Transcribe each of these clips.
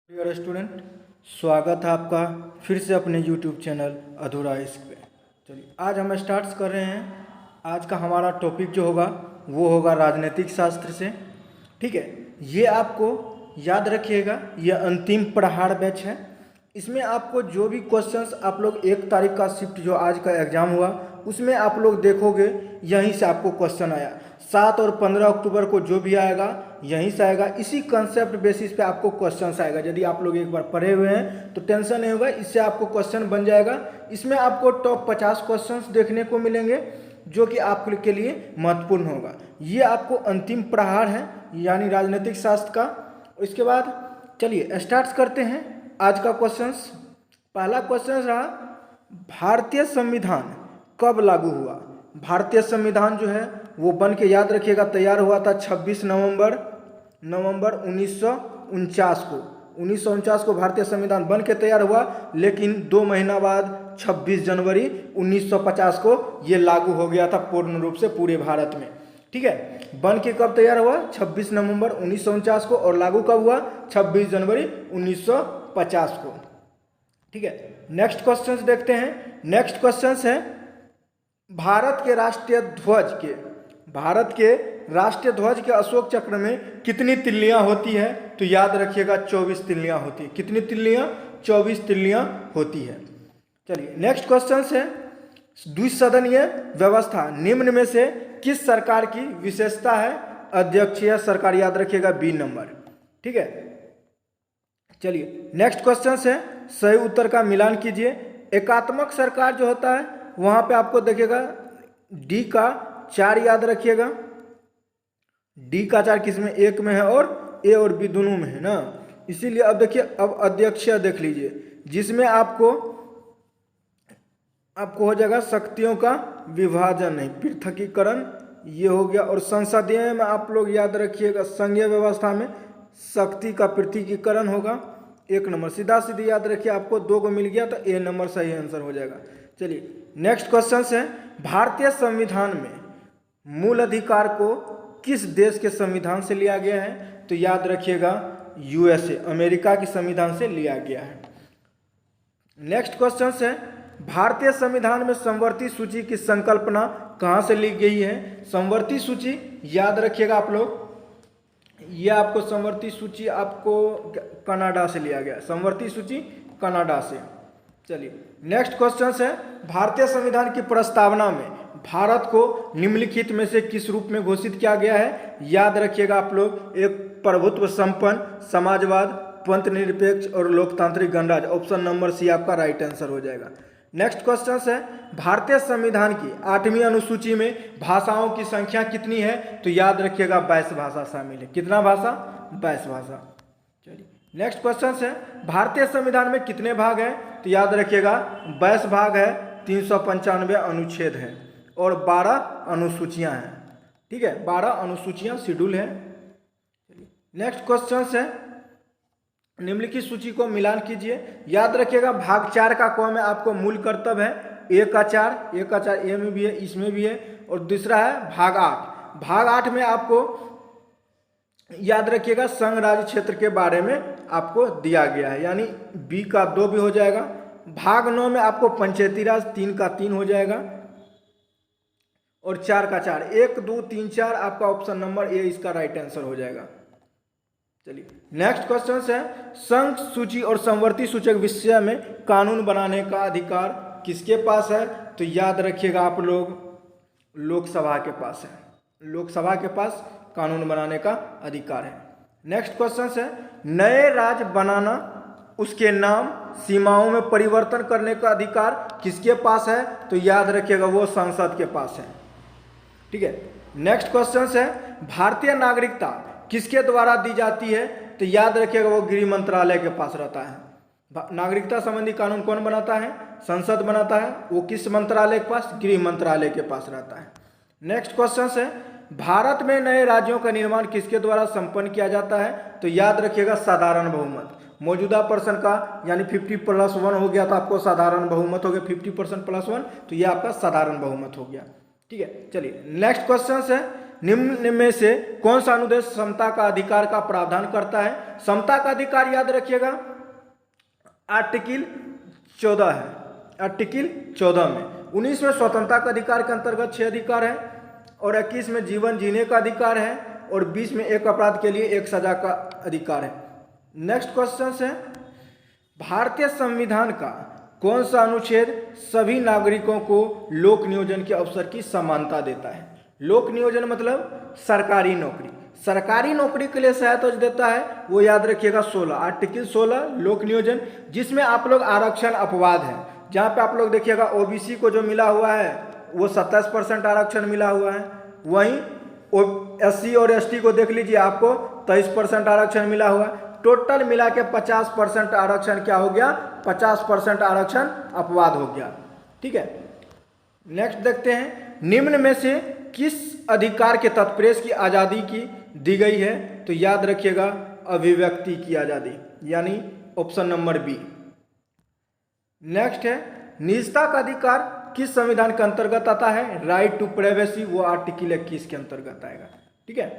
Dear student, स्वागत है आपका फिर से अपने यूट्यूब चैनल अधूरा इश्क पे। चलिए आज हम स्टार्ट कर रहे हैं। आज का हमारा टॉपिक जो होगा वो होगा राजनीतिक शास्त्र से। ठीक है, ये आपको याद रखिएगा, ये अंतिम प्रहार बैच है। इसमें आपको जो भी क्वेश्चंस आप लोग 1 तारीख का शिफ्ट जो आज का एग्ज़ाम हुआ उसमें आप लोग देखोगे यहीं से आपको क्वेश्चन आया। 7 और 15 अक्टूबर को जो भी आएगा यहीं से आएगा। इसी कंसेप्ट बेसिस पे आपको क्वेश्चंस आएगा। यदि आप लोग एक बार पढ़े हुए हैं तो टेंशन नहीं होगा, इससे आपको क्वेश्चन बन जाएगा। इसमें आपको टॉप 50 क्वेश्चंस देखने को मिलेंगे जो कि आपके लिए महत्वपूर्ण होगा। ये आपको अंतिम प्रहार है यानी राजनीतिक शास्त्र का। इसके बाद चलिए स्टार्ट करते हैं आज का क्वेश्चंस। पहला क्वेश्चन रहा, भारतीय संविधान कब लागू हुआ। भारतीय संविधान जो है वो बन के याद रखिएगा तैयार हुआ था 26 नवंबर 1949 को। 1949 को भारतीय संविधान बन के तैयार हुआ, लेकिन 2 महीना बाद 26 जनवरी 1950 को ये लागू हो गया था पूर्ण रूप से पूरे भारत में। ठीक है, बन के कब तैयार हुआ 26 नवंबर 1949 को और लागू कब हुआ 26 जनवरी 1950 को। ठीक है, नेक्स्ट क्वेश्चन देखते हैं। नेक्स्ट क्वेश्चन है, भारत के राष्ट्रीय ध्वज के अशोक चक्र में कितनी तिल्लियां होती है। तो याद रखिएगा 24 तिल्लियां होती है। कितनी तिल्लियां 24 तिल्लियां होती है। चलिए नेक्स्ट क्वेश्चन है, द्विसदनीय व्यवस्था निम्न में से किस सरकार की विशेषता है। अध्यक्षीय सरकार, याद रखिएगा बी नंबर। ठीक है, चलिए नेक्स्ट क्वेश्चन है, सही उत्तर का मिलान कीजिए। एकात्मक सरकार जो होता है वहां पे आपको देखिएगा डी का 4 याद रखिएगा। डी का 4 किसमें, एक में है और ए और बी दोनों में है ना। इसीलिए अब देखिए, अब अध्यक्षीय देख लीजिए जिसमें आपको हो जाएगा शक्तियों का विभाजन नहीं, पृथकीकरण ये हो गया। और संसदीय में आप लोग याद रखिएगा संघीय व्यवस्था में शक्ति का पृथकीकरण होगा। 1 नंबर सीधा सीधी याद रखिए, आपको 2 को मिल गया तो ए नंबर सही आंसर हो जाएगा। चलिए नेक्स्ट क्वेश्चन है, भारतीय संविधान में मूल अधिकार को किस देश के संविधान से लिया गया है। तो याद रखिएगा यूएसए, अमेरिका के संविधान से लिया गया है। नेक्स्ट क्वेश्चन है, भारतीय संविधान में समवर्ती सूची की संकल्पना कहां से ली गई है। समवर्ती सूची याद रखिएगा आप लोग, यह आपको समवर्ती सूची आपको कनाडा से लिया गया, समवर्ती सूची कनाडा से। चलिए नेक्स्ट क्वेश्चन है, भारतीय संविधान की प्रस्तावना में भारत को निम्नलिखित में से किस रूप में घोषित किया गया है। याद रखिएगा आप लोग, एक प्रभुत्व संपन्न, समाजवाद, पंथ निरपेक्ष और लोकतांत्रिक गणराज्य। ऑप्शन नंबर सी आपका राइट आंसर हो जाएगा। नेक्स्ट क्वेश्चन है, भारतीय संविधान की 8वीं अनुसूची में भाषाओं की संख्या कितनी है। तो याद रखिएगा 22 भाषा शामिल है। कितना भाषा, 22 भाषा। चलिए नेक्स्ट क्वेश्चन है, भारतीय संविधान में कितने भाग हैं। तो याद रखिएगा 22 भाग है, 395 अनुच्छेद है और 12 अनुसूचियां हैं। ठीक है, 12 अनुसूचियां शेड्यूल है। नेक्स्ट क्वेश्चन है, निम्नलिखित सूची को मिलान कीजिए। याद रखिएगा भाग 4 का कौन है आपको मूल कर्तव्य है। ए का 4 ए में भी है, इसमें भी है। और दूसरा है भाग 8। भाग 8 में आपको याद रखिएगा संघ राज्य क्षेत्र के बारे में आपको दिया गया है, यानी बी का 2 भी हो जाएगा। भाग 9 में आपको पंचायती राज 3 का 3 हो जाएगा और 4 का 4, 1 2 3 4 आपका ऑप्शन नंबर ए इसका राइट आंसर हो जाएगा। चलिए नेक्स्ट क्वेश्चन है, संघ सूची और समवर्ती सूचक विषय में कानून बनाने का अधिकार किसके पास है। तो याद रखिएगा आप लोग लोकसभा के पास है। लोकसभा के पास कानून बनाने का अधिकार है। नेक्स्ट क्वेश्चन है, नए राज्य बनाना, उसके नाम, सीमाओं में परिवर्तन करने का अधिकार किसके पास है। तो याद रखिएगा वो संसद के पास है। ठीक है, नेक्स्ट क्वेश्चन है, भारतीय नागरिकता किसके द्वारा दी जाती है। तो याद रखिएगा वो गृह मंत्रालय के पास रहता है। नागरिकता संबंधी कानून कौन बनाता है, संसद बनाता है। वो किस मंत्रालय के पास, गृह मंत्रालय के पास रहता है। नेक्स्ट क्वेश्चन है, भारत में नए राज्यों का निर्माण किसके द्वारा संपन्न किया जाता है। तो याद रखिएगा साधारण बहुमत। मौजूदा पर्सन का यानी 50+1 हो गया तो आपको साधारण बहुमत हो गया, 50% +1 तो ये आपका साधारण बहुमत हो गया। ठीक है, चलिए नेक्स्ट क्वेश्चन है, निम्न में से कौन सा अनुदेश समता का अधिकार का प्रावधान करता है? समता का अधिकार याद रखिएगा आर्टिकल 14 है। आर्टिकल 14 में 19 में स्वतंत्रता का अधिकार के अंतर्गत 6 अधिकार है और 21 में जीवन जीने का अधिकार है और 20 में एक अपराध के लिए एक सजा का अधिकार है। नेक्स्ट क्वेश्चन है भारतीय संविधान का कौन सा अनुच्छेद सभी नागरिकों को लोक नियोजन के अवसर की समानता देता है? लोक नियोजन मतलब सरकारी नौकरी, सरकारी नौकरी के लिए सहायता देता है, वो याद रखिएगा 16, आर्टिकल 16 लोक नियोजन, जिसमें आप लोग आरक्षण अपवाद है, जहाँ पे आप लोग देखिएगा ओबीसी को जो मिला हुआ है वो 27% आरक्षण मिला हुआ है, वहीं एससी और एसटी को देख लीजिए आपको 23% आरक्षण मिला हुआ है। टोटल मिला के 50% आरक्षण क्या हो गया? 50% आरक्षण अपवाद हो गया। ठीक है, नेक्स्ट देखते हैं निम्न में से किस अधिकार के तहत प्रेस की आज़ादी की दी गई है? तो याद रखिएगा अभिव्यक्ति की आज़ादी, यानी ऑप्शन नंबर बी। नेक्स्ट है निजता का अधिकार किस संविधान के अंतर्गत आता है? राइट टू प्राइवेसी, वो आर्टिकल 21 के अंतर्गत आएगा। ठीक है,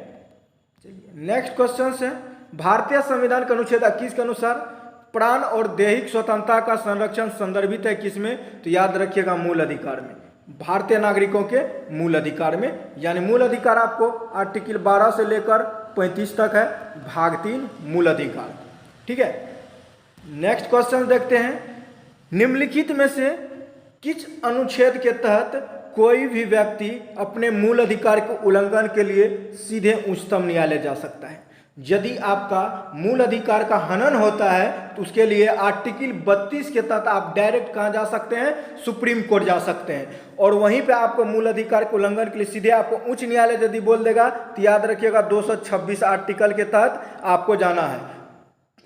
चलिए नेक्स्ट क्वेश्चन है भारतीय संविधान के अनुच्छेद 21 के अनुसार प्राण और दैहिक स्वतंत्रता का संरक्षण संदर्भित है किसमें? तो याद रखिएगा मूल अधिकार में, भारतीय नागरिकों के मूल अधिकार में, यानी मूल अधिकार आपको आर्टिकल 12 से लेकर 35 तक है, भाग 3 मूल अधिकार। ठीक है, नेक्स्ट क्वेश्चन देखते हैं निम्नलिखित में से किस अनुच्छेद के तहत कोई भी व्यक्ति अपने मूल अधिकार के उल्लंघन के लिए सीधे उच्चतम न्यायालय जा सकता है? यदि आपका मूल अधिकार का हनन होता है तो उसके लिए आर्टिकल 32 के तहत आप डायरेक्ट कहाँ जा सकते हैं? सुप्रीम कोर्ट जा सकते हैं। और वहीं पे आपको मूल अधिकार के उल्लंघन के लिए सीधे आपको उच्च न्यायालय यदि बोल देगा तो याद रखिएगा 226 आर्टिकल के तहत आपको जाना है।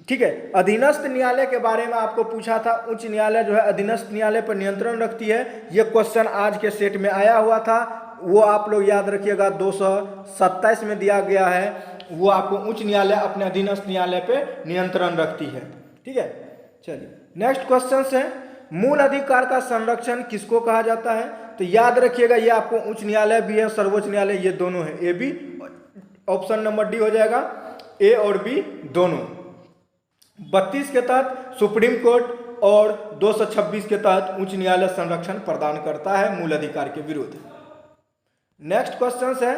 ठीक है, अधीनस्थ न्यायालय के बारे में आपको पूछा था, उच्च न्यायालय जो है अधीनस्थ न्यायालय पर नियंत्रण रखती है, ये क्वेश्चन आज के सेट में आया हुआ था, वो आप लोग याद रखिएगा 227 में दिया गया है, वो आपको उच्च न्यायालय अपने अधीनस्थ न्यायालय पे नियंत्रण रखती है। ठीक है, चलिए नेक्स्ट क्वेश्चन है मूल अधिकार का संरक्षण किसको कहा जाता है? तो याद रखिएगा ये आपको उच्च न्यायालय भी है, सर्वोच्च न्यायालय, ये दोनों है, A B, option number D हो जाएगा, ए और बी दोनों। 32 के तहत सुप्रीम कोर्ट और 226 के तहत उच्च न्यायालय संरक्षण प्रदान करता है मूल अधिकार के विरुद्ध। नेक्स्ट क्वेश्चन है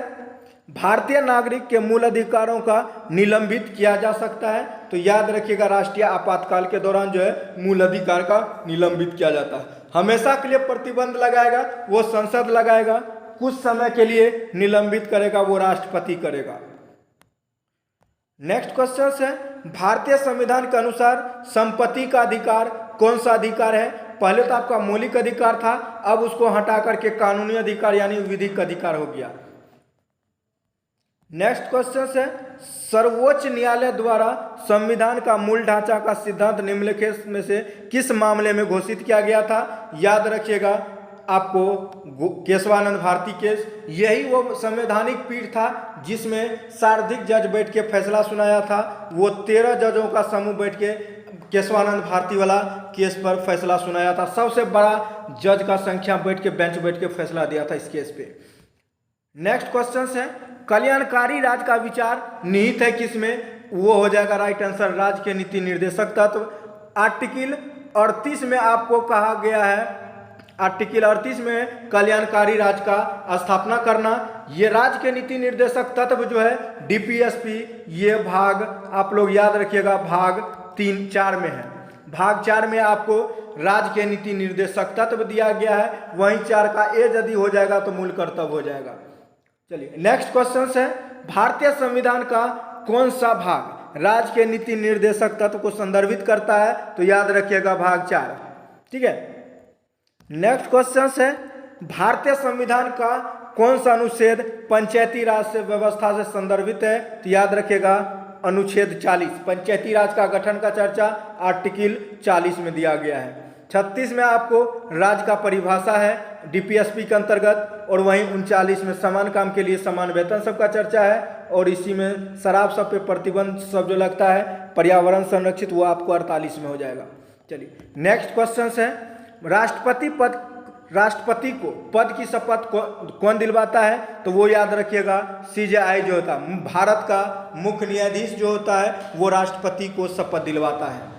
भारतीय नागरिक के मूल अधिकारों का निलंबित किया जा सकता है? तो याद रखिएगा राष्ट्रीय आपातकाल के दौरान जो है मूल अधिकार का निलंबित किया जाता है। हमेशा के लिए प्रतिबंध लगाएगा वो संसद लगाएगा, कुछ समय के लिए निलंबित करेगा वो राष्ट्रपति करेगा। नेक्स्ट क्वेश्चन है भारतीय संविधान के अनुसार संपत्ति का अधिकार कौन सा अधिकार है? पहले तो आपका मौलिक अधिकार था, अब उसको हटा करके कानूनी अधिकार यानी विधिक अधिकार हो गया। नेक्स्ट क्वेश्चन है सर्वोच्च न्यायालय द्वारा संविधान का मूल ढांचा का सिद्धांत निम्नलिखित में से किस मामले में घोषित किया गया था? याद रखिएगा आपको केशवानंद भारती केस, यही वो संवैधानिक पीठ था जिसमें सर्वाधिक जज बैठ के फैसला सुनाया था। वो 13 जजों का समूह बैठ के केशवानंद भारती वाला केस पर फैसला सुनाया था। सबसे बड़ा जज का संख्या बैठ के बेंच बैठ के फैसला दिया था इस केस पे। नेक्स्ट क्वेश्चन है कल्याणकारी राज का विचार निहित है किसमें? वो हो जाएगा राइट आंसर राज्य के नीति निर्देशक तत्व। आर्टिकल 38 में आपको कहा गया है, आर्टिकल 38 में कल्याणकारी राज का स्थापना करना, ये राज्य के नीति निर्देशक तत्व जो है डीपीएसपी, ये भाग आप लोग याद रखिएगा भाग 3-4 में है। भाग 4 में आपको राज्य के नीति निर्देशक तत्व दिया गया है, वहीं 4 का ए यदि हो जाएगा तो मूल कर्तव्य हो जाएगा। चलिए नेक्स्ट क्वेश्चन है भारतीय संविधान का कौन सा भाग राज्य के नीति निर्देशक तत्व को संदर्भित करता है? तो याद रखिएगा भाग 4। ठीक है, नेक्स्ट क्वेश्चन है भारतीय संविधान का कौन सा अनुच्छेद पंचायती राज से व्यवस्था से संदर्भित है? तो याद रखिएगा अनुच्छेद 40, पंचायती राज का गठन का चर्चा आर्टिकल 40 में दिया गया है। 36 में आपको राज्य का परिभाषा है डीपीएसपी के अंतर्गत, और वहीं 39 में समान काम के लिए समान वेतन सबका चर्चा है, और इसी में शराब सब पे प्रतिबंध सब जो लगता है, पर्यावरण संरक्षित, वो आपको 48 में हो जाएगा। चलिए नेक्स्ट क्वेश्चन है राष्ट्रपति पद राष्ट्रपति को पद की शपथ कौन दिलवाता है? तो वो याद रखिएगा CJI जो होता है, भारत का मुख्य न्यायाधीश जो होता है वो राष्ट्रपति को शपथ दिलवाता है।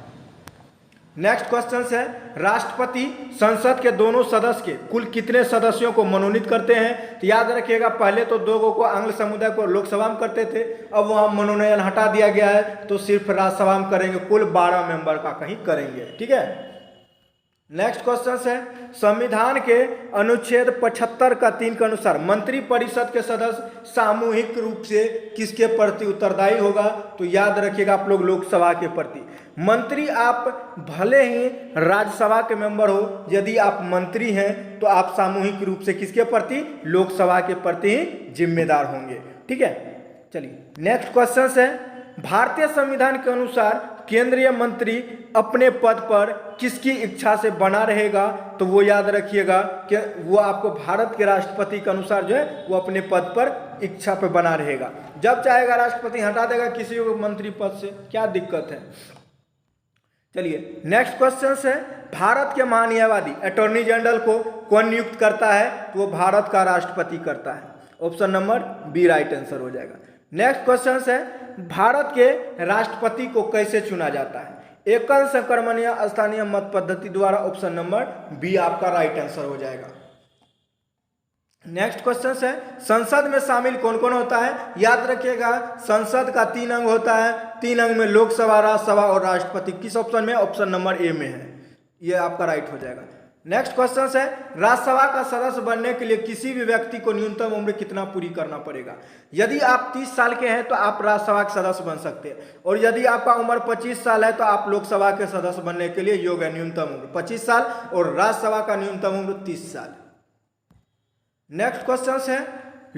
नेक्स्ट क्वेश्चन है, राष्ट्रपति संसद के दोनों सदस्य के कुल कितने सदस्यों को मनोनीत करते हैं? तो याद रखिएगा पहले तो 2 को आंग्ल समुदाय को लोकसभा में करते थे, अब वहाँ मनोनयन हटा दिया गया है तो सिर्फ राज्यसभा में करेंगे, कुल 12 मेंबर का कहीं करेंगे। ठीक है। नेक्स्ट क्वेश्चन है, संविधान के अनुच्छेद 75 का 3 के अनुसार मंत्रिपरिषद के सदस्य सामूहिक रूप से किसके प्रति उत्तरदायी होगा? तो याद रखिएगा आप लोग लोकसभा के प्रति। मंत्री आप भले ही राज्यसभा के मेंबर हो, यदि आप मंत्री हैं तो आप सामूहिक रूप से किसके प्रति? लोकसभा के प्रति ही जिम्मेदार होंगे। ठीक है। चलिए नेक्स्ट क्वेश्चन है, भारतीय संविधान के अनुसार केंद्रीय मंत्री अपने पद पर किसकी इच्छा से बना रहेगा? तो वो याद रखिएगा कि वो आपको भारत के राष्ट्रपति के अनुसार जो है वो अपने पद पर इच्छा पे बना रहेगा। जब चाहेगा राष्ट्रपति हटा देगा किसी को मंत्री पद से, क्या दिक्कत है। चलिए नेक्स्ट क्वेश्चन है, भारत के महान्यायवादी अटॉर्नी जनरल को कौन नियुक्त करता है? तो वो भारत का राष्ट्रपति करता है। Option number B right answer हो जाएगा। नेक्स्ट क्वेश्चन है, भारत के राष्ट्रपति को कैसे चुना जाता है? एकल संक्रमणीय स्थानीय मत पद्धति द्वारा। ऑप्शन नंबर बी आपका राइट आंसर हो जाएगा। नेक्स्ट क्वेश्चन है, संसद में शामिल कौन कौन होता है? याद रखिएगा संसद का 3 अंग होता है, 3 अंग में लोकसभा, राज्यसभा और राष्ट्रपति। किस ऑप्शन में? ऑप्शन नंबर ए में है, ये आपका राइट हो जाएगा। नेक्स्ट क्वेश्चन है, राज्यसभा का सदस्य बनने के लिए किसी भी व्यक्ति को न्यूनतम उम्र कितना पूरी करना पड़ेगा? यदि आप 30 साल के हैं तो आप राज्यसभा के सदस्य बन सकते हैं, और यदि आपका उम्र 25 साल है तो आप लोकसभा के सदस्य बनने के लिए योग्य है। न्यूनतम उम्र 25 साल और राज्यसभा का न्यूनतम उम्र 30 साल। नेक्स्ट क्वेश्चन है,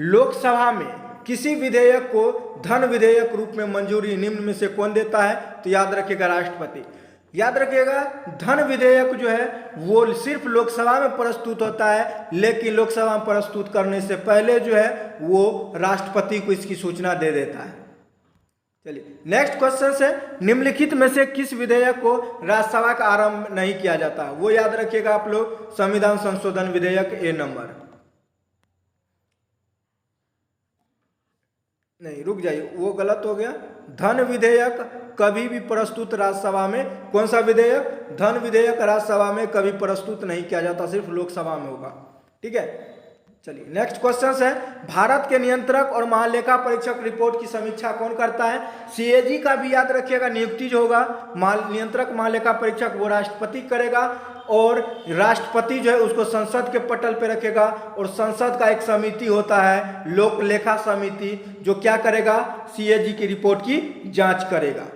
लोकसभा में किसी विधेयक को धन विधेयक रूप में मंजूरी निम्न में से कौन देता है? तो याद रखिएगा राष्ट्रपति। याद रखिएगा धन विधेयक जो है वो सिर्फ लोकसभा में प्रस्तुत होता है, लेकिन लोकसभा में प्रस्तुत करने से पहले जो है वो राष्ट्रपति को इसकी सूचना दे देता है। चलिए नेक्स्ट क्वेश्चन है, निम्नलिखित में से किस विधेयक को राज्यसभा का आरंभ नहीं किया जाता? वो याद रखिएगा आप लोग संविधान संशोधन विधेयक ए नंबर। नहीं रुक जाइए, वो गलत हो गया। धन विधेयक कभी भी प्रस्तुत राज्यसभा में, कौन सा विधेयक? धन विधेयक राज्यसभा में कभी प्रस्तुत नहीं किया जाता, सिर्फ लोकसभा में होगा। ठीक है। चलिए नेक्स्ट क्वेश्चन है, भारत के नियंत्रक और महालेखा परीक्षक रिपोर्ट की समीक्षा कौन करता है? CAG का भी याद रखिएगा नियुक्ति जो होगा नियंत्रक महालेखा परीक्षक वो राष्ट्रपति करेगा, और राष्ट्रपति जो है उसको संसद के पटल पे रखेगा, और संसद का एक समिति होता है लोक लेखा समिति जो क्या करेगा? CAG की रिपोर्ट की जांच करेगा।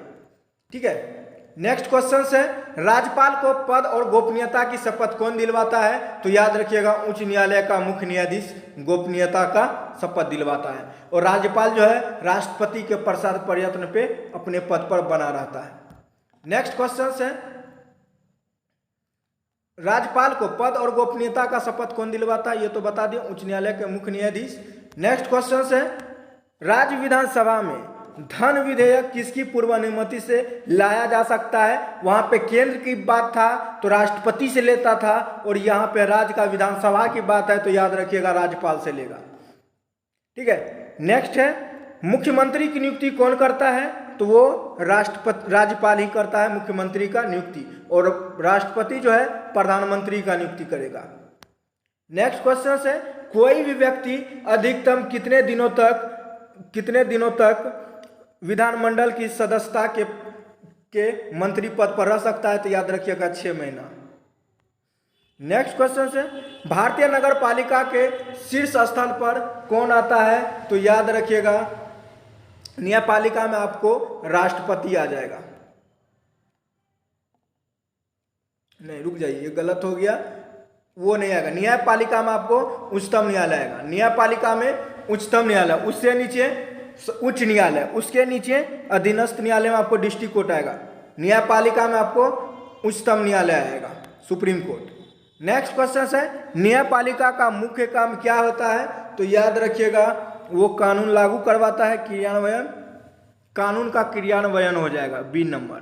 ठीक है। नेक्स्ट क्वेश्चन है, राज्यपाल को पद और गोपनीयता की शपथ कौन दिलवाता है? तो याद रखिएगा उच्च न्यायालय का मुख्य न्यायाधीश गोपनीयता का शपथ दिलवाता है, और राज्यपाल जो है राष्ट्रपति के प्रसाद प्रयत्न पे अपने पद पर बना रहता है। नेक्स्ट क्वेश्चन है, राज्यपाल को पद और गोपनीयता का शपथ कौन दिलवाता है? ये तो बता दिए उच्च न्यायालय के मुख्य न्यायाधीश। नेक्स्ट क्वेश्चन है, राज्य विधानसभा में धन विधेयक किसकी पूर्व अनुमति से लाया जा सकता है? वहां पे केंद्र की बात था तो राष्ट्रपति से लेता था, और यहाँ पे राज्य का विधानसभा की बात है तो याद रखिएगा राज्यपाल से लेगा। ठीक है। नेक्स्ट है, मुख्यमंत्री की नियुक्ति कौन करता है? तो वो राज्यपाल ही करता है मुख्यमंत्री का नियुक्ति, और राष्ट्रपति जो है प्रधानमंत्री का नियुक्ति करेगा। नेक्स्ट क्वेश्चन है, कोई भी व्यक्ति अधिकतम कितने दिनों तक विधानमंडल की सदस्यता के मंत्री पद पर रह सकता है? तो याद रखिएगा 6 महीना। नेक्स्ट क्वेश्चन है, भारतीय नगर पालिका के शीर्ष स्थल पर कौन आता है? तो याद रखिएगा न्यायपालिका में आपको राष्ट्रपति आ जाएगा। नहीं रुक जाइए, ये गलत हो गया, वो नहीं आएगा। न्यायपालिका में आपको उच्चतम न्यायालय आएगा। न्यायपालिका में उच्चतम न्यायालय, उससे नीचे उच्च न्यायालय, उसके नीचे अधीनस्थ न्यायालय में आपको डिस्ट्रिक्ट कोर्ट आएगा। न्यायपालिका में आपको उच्चतम न्यायालय आएगा, सुप्रीम कोर्ट। नेक्स्ट क्वेश्चन है, न्यायपालिका का मुख्य काम क्या होता है? तो याद रखिएगा वो कानून लागू करवाता है, क्रियान्वयन, कानून का क्रियान्वयन हो जाएगा बी नंबर।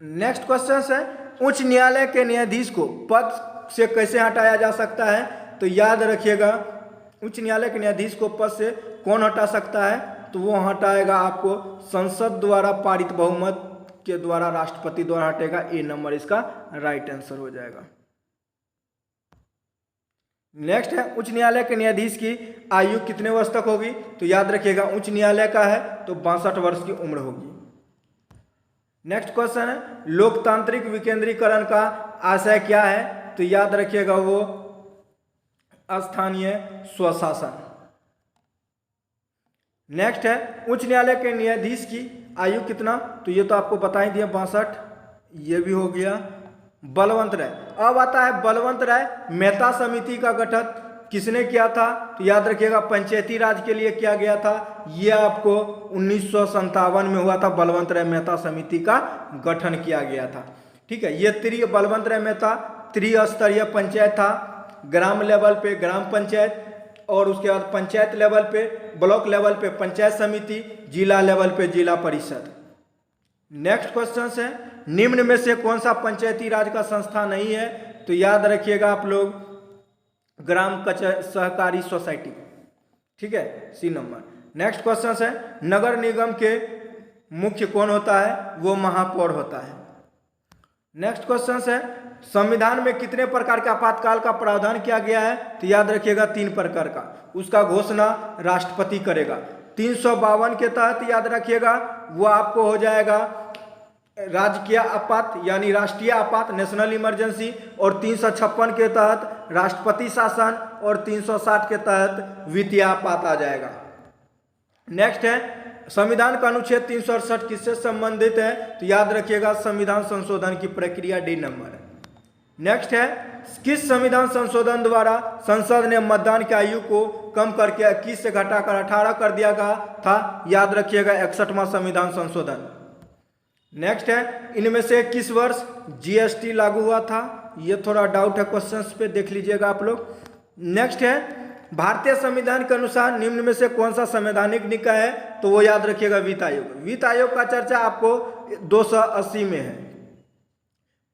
नेक्स्ट क्वेश्चन है, उच्च न्यायालय के न्यायाधीश को पद से कैसे हटाया जा सकता है? तो याद रखिएगा, उच्च न्यायालय के न्यायाधीश को पद से कौन हटा सकता है? तो वो हटाएगा आपको संसद द्वारा पारित बहुमत के द्वारा, राष्ट्रपति द्वारा हटेगा। ए नंबर इसका राइट आंसर हो जाएगा। नेक्स्ट है उच्च न्यायालय के न्यायाधीश की आयु कितने वर्ष तक होगी? तो याद रखिएगा, उच्च न्यायालय का है तो 62 वर्ष की उम्र होगी। नेक्स्ट क्वेश्चन है लोकतांत्रिक विकेंद्रीकरण का आशय क्या है? तो याद रखिएगा वो स्थानीय स्वशासन। नेक्स्ट है उच्च न्यायालय के न्यायाधीश की आयु कितना? तो ये तो आपको बता ही दिया 62, ये भी हो गया। बलवंत राय, अब आता है बलवंत राय मेहता समिति का गठन किसने किया था? तो याद रखिएगा पंचायती राज के लिए किया गया था। ये आपको 1957 में हुआ था, बलवंत राय मेहता समिति का गठन किया गया था। ठीक है, ये बलवंत राय मेहता त्रिस्तरीय पंचायत था, ग्राम लेवल पे ग्राम पंचायत, और उसके बाद पंचायत लेवल पे, ब्लॉक लेवल पे पंचायत समिति, जिला लेवल पे जिला परिषद। नेक्स्ट क्वेश्चन है निम्न में से कौन सा पंचायती राज का संस्था नहीं है? तो याद रखिएगा आप लोग ग्राम सहकारी सोसाइटी। ठीक है, सी नंबर। नेक्स्ट क्वेश्चन है नगर निगम के मुख्य कौन होता है? वो महापौर होता है। नेक्स्ट क्वेश्चन है संविधान में कितने प्रकार के आपातकाल का प्रावधान किया गया है? तो याद रखिएगा 3 प्रकार का, उसका घोषणा राष्ट्रपति करेगा। 352 के तहत याद रखिएगा वो आपको हो जाएगा राजकीय आपात यानी राष्ट्रीय आपात, नेशनल इमरजेंसी, और 356 के तहत राष्ट्रपति शासन, और 360 के तहत वित्तीय आपात आ जाएगा। नेक्स्ट है संविधान का अनुच्छेद 368 किससे संबंधित है? तो याद रखिएगा संविधान संशोधन की प्रक्रिया, डी नंबर। नेक्स्ट है किस संविधान संशोधन द्वारा संसद ने मतदान की आयु को कम करके 21 से घटाकर 18 कर दिया गया था? याद रखिएगा 61वां संविधान संशोधन। नेक्स्ट है इनमें से किस वर्ष जीएसटी लागू हुआ था? ये थोड़ा डाउट है क्वेश्चंस पे, देख लीजिएगा आप लोग। नेक्स्ट है भारतीय संविधान के अनुसार निम्न में से कौन सा संवैधानिक निकाय है? तो वो याद रखिएगा वित्त आयोग। वित्त आयोग का चर्चा आपको 280 में है।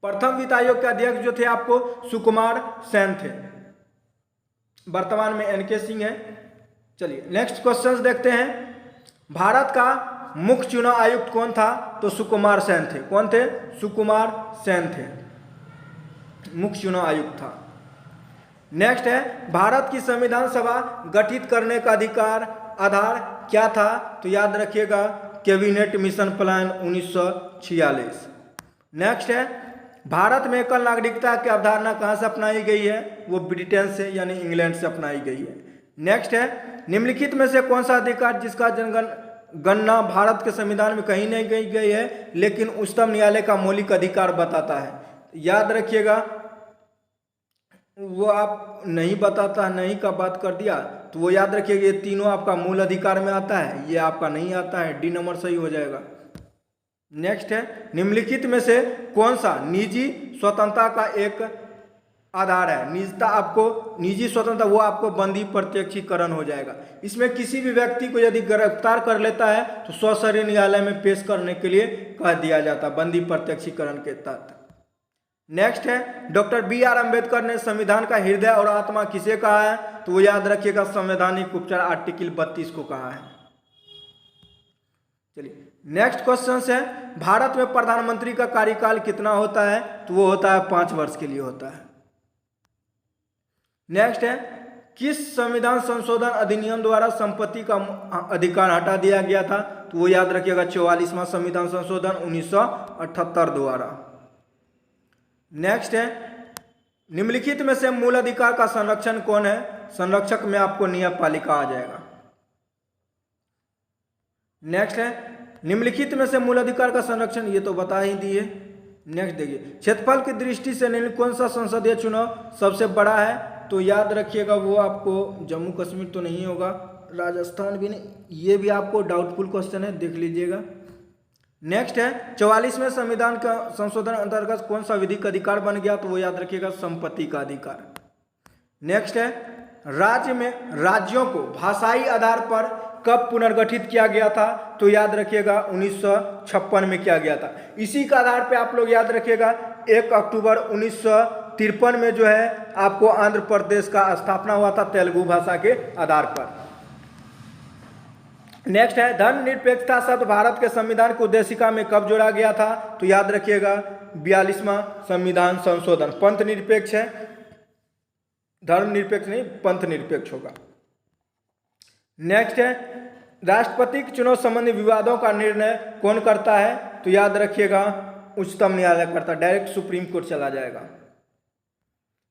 प्रथम वित्त आयोग के अध्यक्ष जो थे आपको सुकुमार सेन थे, वर्तमान में एनके सिंह है। चलिए नेक्स्ट क्वेश्चंस देखते हैं। भारत का मुख्य चुनाव आयुक्त कौन था? तो सुकुमार सेन थे। कौन थे? सुकुमार सेन थे, मुख्य चुनाव आयुक्त था। नेक्स्ट है भारत की संविधान सभा गठित करने का अधिकार आधार क्या था? तो याद रखिएगा कैबिनेट मिशन प्लान 1946। नेक्स्ट है भारत में एकल नागरिकता की अवधारणा कहाँ से अपनाई गई है? वो ब्रिटेन से यानी इंग्लैंड से अपनाई गई है। नेक्स्ट है निम्नलिखित में से कौन सा अधिकार जिसका गणना भारत के संविधान में कहीं नहीं गई है लेकिन उच्चतम न्यायालय का मौलिक अधिकार बताता है? याद रखिएगा वो आप नहीं बताता, नहीं का बात कर दिया तो वो याद रखिएगा ये तीनों आपका मूल अधिकार में आता है, ये आपका नहीं आता है। डी नंबर सही हो जाएगा। नेक्स्ट है निम्नलिखित में से कौन सा निजी स्वतंत्रता का एक आधार है? निजता आपको निजी स्वतंत्रता वो आपको बंदी प्रत्यक्षीकरण हो जाएगा। इसमें किसी भी व्यक्ति को यदि गिरफ्तार कर लेता है तो सशरीर न्यायालय में पेश करने के लिए कह दिया जाता है बंदी प्रत्यक्षीकरण के तहत। नेक्स्ट है डॉक्टर बी.आर. अम्बेडकर ने संविधान का हृदय और आत्मा किसे कहा है? तो वो याद रखिएगा संवैधानिक उपचार आर्टिकल 32 को कहा है। चलिए नेक्स्ट क्वेश्चन है भारत में प्रधानमंत्री का कार्यकाल कितना होता है? तो वो होता है 5 वर्ष के लिए होता है। नेक्स्ट है किस संविधान संशोधन अधिनियम द्वारा संपत्ति का अधिकार हटा दिया गया था? तो वो याद रखिएगा 44वां संविधान संशोधन 1978 द्वारा। नेक्स्ट है निम्नलिखित में से मूल अधिकार का संरक्षण कौन है? संरक्षक में आपको न्यायपालिका आ जाएगा। नेक्स्ट है निम्नलिखित में से मूल अधिकार का संरक्षण, ये तो बता ही दिए। नेक्स्ट देखिए क्षेत्रफल की दृष्टि से निम्न कौन सा संसदीय चुनाव सबसे बड़ा है? तो याद रखिएगा वो आपको जम्मू कश्मीर तो नहीं होगा, राजस्थान भी नहीं, ये भी आपको डाउटफुल क्वेश्चन है, देख लीजिएगा। नेक्स्ट है 44वें संविधान का संशोधन अंतर्गत कौन सा विधिक अधिकार बन गया? तो वो याद रखिएगा संपत्ति का अधिकार। नेक्स्ट है राज्य में राज्यों को भाषाई आधार पर कब पुनर्गठित किया गया था? तो याद रखिएगा 1956 में किया गया था। इसी के आधार पे आप लोग याद रखिएगा 1 अक्टूबर 1953 में जो है आपको आंध्र प्रदेश का स्थापना हुआ था तेलुगु भाषा के आधार पर। नेक्स्ट है धर्मनिरपेक्षता शब्द भारत के संविधान की उद्देशिका में कब जोड़ा गया था? तो याद रखिएगा 42वां संविधान संशोधन। पंथ निरपेक्ष है, धर्मनिरपेक्ष नहीं, पंथ निरपेक्ष होगा। नेक्स्ट है राष्ट्रपति के चुनाव संबंधी विवादों का निर्णय कौन करता है? तो याद रखिएगा उच्चतम न्यायालय करता है, डायरेक्ट सुप्रीम कोर्ट चला जाएगा।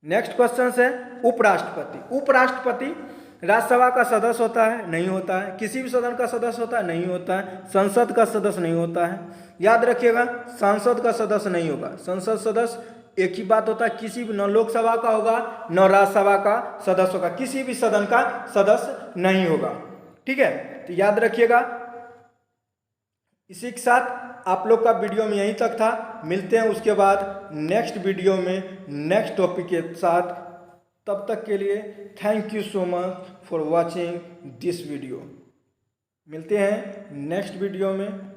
नेक्स्ट क्वेश्चन है उपराष्ट्रपति। उपराष्ट्रपति राज्यसभा का सदस्य होता है? नहीं होता है। किसी भी सदन का सदस्य होता है? नहीं होता है। संसद का सदस्य नहीं होता है। याद रखिएगा सांसद का सदस्य नहीं होगा। संसद सदस्य एक ही बात होता है, किसी भी, न लोकसभा का होगा न राज्यसभा का सदस्य होगा, किसी भी सदन का सदस्य नहीं होगा। ठीक है, तो याद रखिएगा। इसी के साथ आप लोग का वीडियो में यहीं तक था। मिलते हैं उसके बाद नेक्स्ट वीडियो में नेक्स्ट टॉपिक के साथ। तब तक के लिए thank you so much for watching this video. मिलते हैं नेक्स्ट वीडियो में।